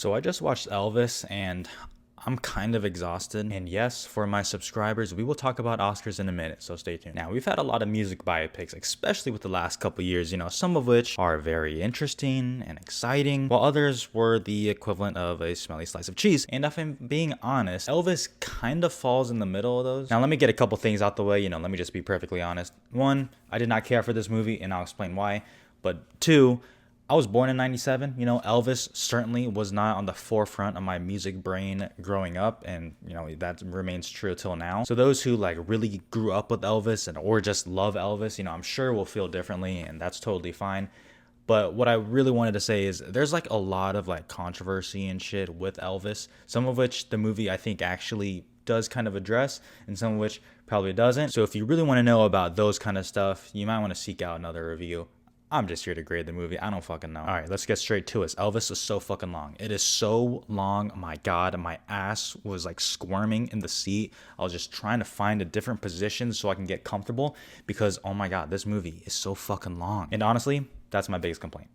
So I just watched Elvis and I'm kind of exhausted. And yes, for my subscribers, we will talk about Oscars in a minute, so stay tuned. Now, we've had a lot of music biopics, especially with the last couple years, some of which are very interesting and exciting, while others were the equivalent of a smelly slice of cheese. And if I'm being honest, Elvis kind of falls in the middle of those. Now, let me get a couple things out the way, let me just be perfectly honest. One, I did not care for this movie, and I'll explain why. But two, I was born in 97. Elvis certainly was not on the forefront of my music brain growing up. And, that remains true till now. So those who really grew up with Elvis or just love Elvis, I'm sure will feel differently, and that's totally fine. But what I really wanted to say is there's a lot of controversy and shit with Elvis, some of which the movie I think actually does kind of address, and some of which probably doesn't. So if you really want to know about those kind of stuff, you might want to seek out another review. I'm just here to grade the movie. I don't fucking know. All right, let's get straight to it. Elvis is so fucking long. It is so long. My God, my ass was squirming in the seat. I was just trying to find a different position so I can get comfortable because, oh my God, this movie is so fucking long. And honestly, that's my biggest complaint.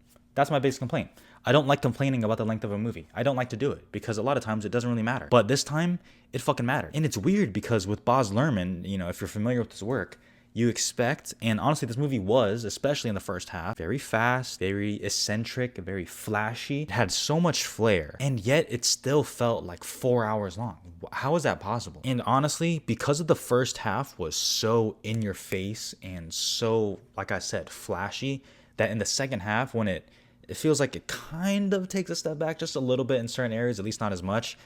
I don't like complaining about the length of a movie. I don't like to do it because a lot of times it doesn't really matter. But this time, it fucking mattered. And it's weird because with Baz Luhrmann, if you're familiar with his work, you expect, and honestly this movie was, especially in the first half, very fast, very eccentric, very flashy. It had so much flair, and yet it still felt like 4 hours long. How is that possible? And honestly, because of the first half was so in your face and so, like I said, flashy, that in the second half, when it feels like it kind of takes a step back just a little bit in certain areas, at least not as much,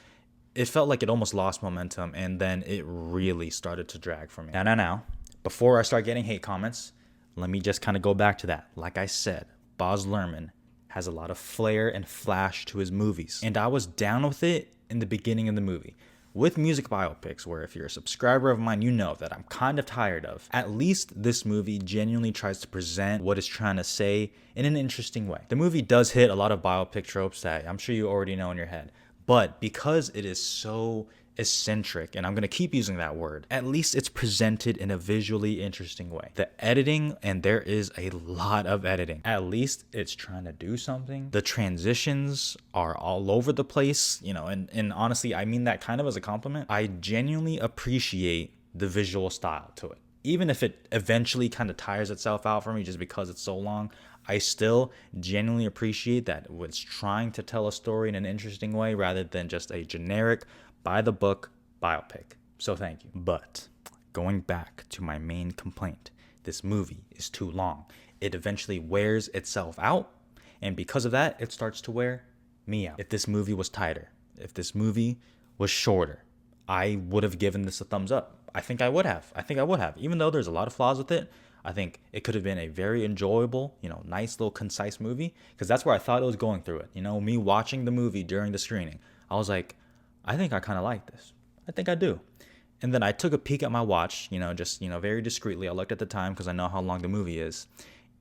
it felt like it almost lost momentum, and then it really started to drag for me. Now. Before I start getting hate comments, let me just kind of go back to that. Like I said, Baz Luhrmann has a lot of flair and flash to his movies. And I was down with it in the beginning of the movie. With music biopics, where if you're a subscriber of mine, you know that I'm kind of tired of. At least this movie genuinely tries to present what it's trying to say in an interesting way. The movie does hit a lot of biopic tropes that I'm sure you already know in your head. But because it is so eccentric, and I'm going to keep using that word, at least it's presented in a visually interesting way. The editing, and there is a lot of editing, at least it's trying to do something. The transitions are all over the place, and honestly, I mean that kind of as a compliment. I genuinely appreciate the visual style to it. Even if it eventually kind of tires itself out for me just because it's so long, I still genuinely appreciate that it's trying to tell a story in an interesting way rather than just a generic by-the-book biopic. So thank you. But going back to my main complaint, this movie is too long. It eventually wears itself out, and because of that, it starts to wear me out. If this movie was tighter, if this movie was shorter, I would have given this a thumbs up. I think I would have. Even though there's a lot of flaws with it, I think it could have been a very enjoyable, nice little concise movie, because that's where I thought it was going through it. Me watching the movie during the screening, I was like, I think I kind of like this. I think I do. And then I took a peek at my watch, very discreetly. I looked at the time because I know how long the movie is.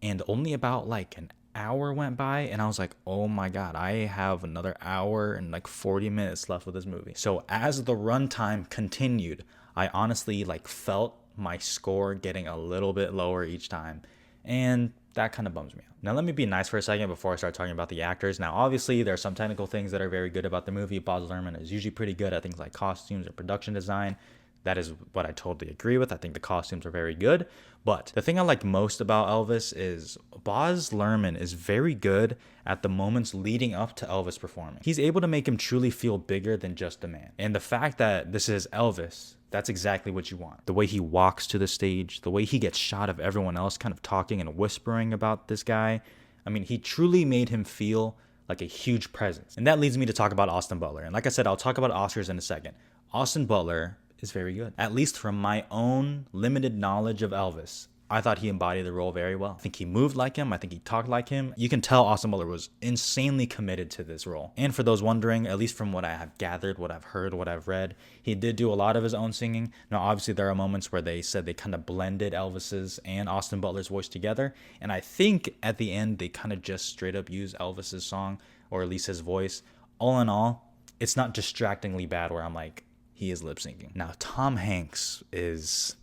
And only about an hour went by, and I was like, oh my God, I have another hour and 40 minutes left with this movie. So as the runtime continued, I honestly felt my score getting a little bit lower each time. And that kind of bums me out. Now, let me be nice for a second before I start talking about the actors. Now, obviously, there are some technical things that are very good about the movie. Baz Luhrmann is usually pretty good at things like costumes or production design. That is what I totally agree with. I think the costumes are very good. But the thing I like most about Elvis is Baz Luhrmann is very good at the moments leading up to Elvis performing. He's able to make him truly feel bigger than just a man. And the fact that this is Elvis, that's exactly what you want. The way he walks to the stage, the way he gets shot of everyone else kind of talking and whispering about this guy. I mean, he truly made him feel like a huge presence. And that leads me to talk about Austin Butler. And like I said, I'll talk about Oscars in a second. Austin Butler is very good. At least from my own limited knowledge of Elvis, I thought he embodied the role very well. I think he moved like him. I think he talked like him. You can tell Austin Butler was insanely committed to this role. And for those wondering, at least from what I have gathered, what I've heard, what I've read, he did do a lot of his own singing. Now, obviously, there are moments where they said they kind of blended Elvis's and Austin Butler's voice together. And I think at the end, they kind of just straight up use Elvis's song, or at least his voice. All in all, it's not distractingly bad where I'm like, he is lip syncing. Now, Tom Hanks is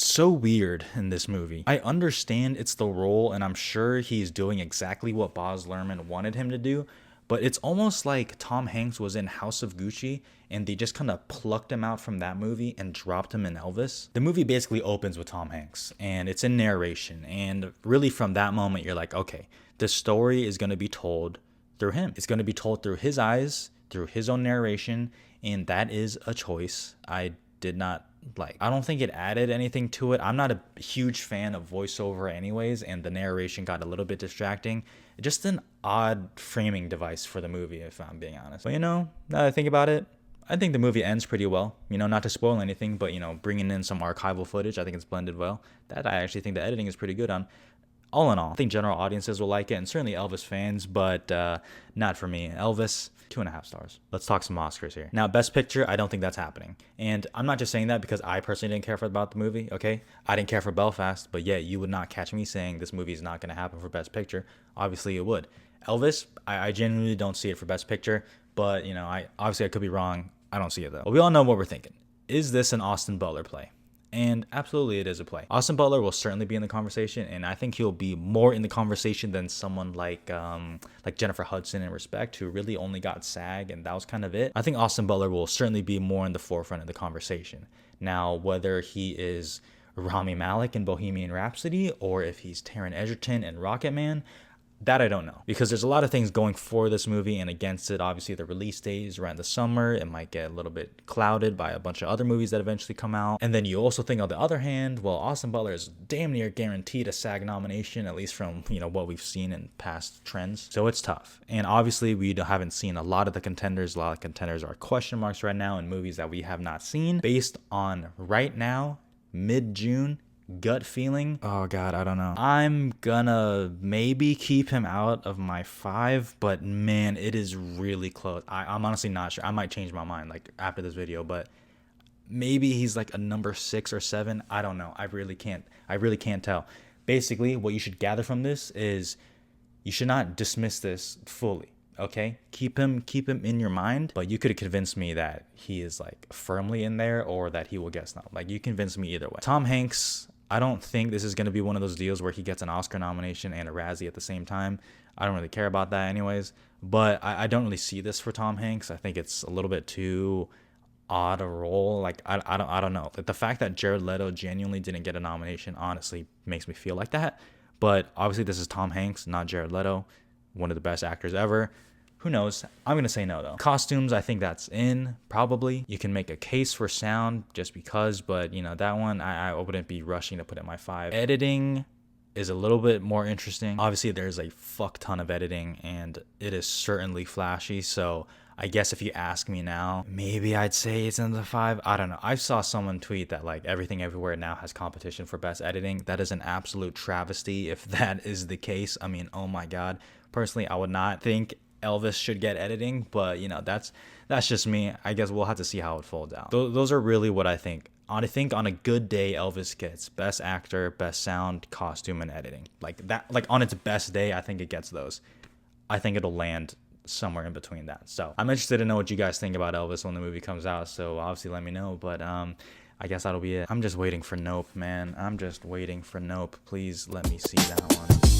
so weird in this movie. I understand it's the role, and I'm sure he's doing exactly what Baz Luhrmann wanted him to do, But it's almost like Tom Hanks was in House of Gucci and they just kind of plucked him out from that movie and dropped him in Elvis. The movie basically opens with Tom Hanks and it's in narration. And really from that moment, you're like, okay, the story is going to be told through him. It's going to be told through his eyes, through his own narration. And that is a choice I did not like. I don't think it added anything to it. I'm not a huge fan of voiceover anyways, and the narration got a little bit distracting. Just an odd framing device for the movie, if I'm being honest. But now that I think about it, I think the movie ends pretty well. Not to spoil anything, but bringing in some archival footage, I think it's blended well. That I actually think the editing is pretty good on. All in all, I think general audiences will like it, and certainly Elvis fans, but not for me. Elvis, 2.5 stars. Let's talk some Oscars here. Now, Best Picture, I don't think that's happening. And I'm not just saying that because I personally didn't care about the movie, okay? I didn't care for Belfast, but yeah, you would not catch me saying this movie is not going to happen for Best Picture. Obviously, it would. Elvis, I genuinely don't see it for Best Picture, but, I could be wrong. I don't see it, though. But we all know what we're thinking. Is this an Austin Butler play? And absolutely it is a play. Austin Butler will certainly be in the conversation, and I think he'll be more in the conversation than someone like Jennifer Hudson in Respect, who really only got SAG and that was kind of it. I think Austin Butler will certainly be more in the forefront of the conversation. Now, whether he is Rami Malek in Bohemian Rhapsody or if he's Taron Egerton in Rocketman, that I don't know, because there's a lot of things going for this movie and against it. Obviously, the release date is around the summer. It might get a little bit clouded by a bunch of other movies that eventually come out. And then you also think, on the other hand, well, Austin Butler is damn near guaranteed a SAG nomination, at least from, what we've seen in past trends. So it's tough. And obviously, we haven't seen a lot of the contenders. A lot of contenders are question marks right now in movies that we have not seen. Based on right now, mid-June, gut feeling, oh god, I don't know, I'm gonna maybe keep him out of my 5, but man, it is really close. I'm honestly not sure. I might change my mind after this video, but maybe he's like a number 6 or 7. I don't know. I really can't tell. Basically, what you should gather from this is you should not dismiss this fully. Okay, keep him in your mind, but you could have convinced me that he is firmly in there or that he will get snubbed. You convinced me either way. Tom Hanks, I don't think this is going to be one of those deals where he gets an Oscar nomination and a Razzie at the same time. I don't really care about that anyways, but I don't really see this for Tom Hanks. I think it's a little bit too odd a role. I don't know. The fact that Jared Leto genuinely didn't get a nomination honestly makes me feel like that. But obviously this is Tom Hanks, not Jared Leto, one of the best actors ever. Who knows? I'm going to say no, though. Costumes, I think that's in, probably. You can make a case for sound just because, but, that one, I wouldn't be rushing to put it in my 5. Editing is a little bit more interesting. Obviously, there's a fuck ton of editing, and it is certainly flashy, so I guess if you ask me now, maybe I'd say it's in the 5. I don't know. I saw someone tweet that, Everything Everywhere now has competition for best editing. That is an absolute travesty if that is the case. I mean, oh my god. Personally, I would not think Elvis should get editing, but that's just me. I guess we'll have to see how it folds out. Those are really what I think. I think on a good day, Elvis gets best actor, best sound, costume, and editing. On its best day, I think it gets those. I think it'll land somewhere in between that. So I'm interested to know what you guys think about Elvis when the movie comes out. So obviously let me know. But I guess that'll be it. I'm just waiting for Nope, man. I'm just waiting for Nope. Please let me see that one.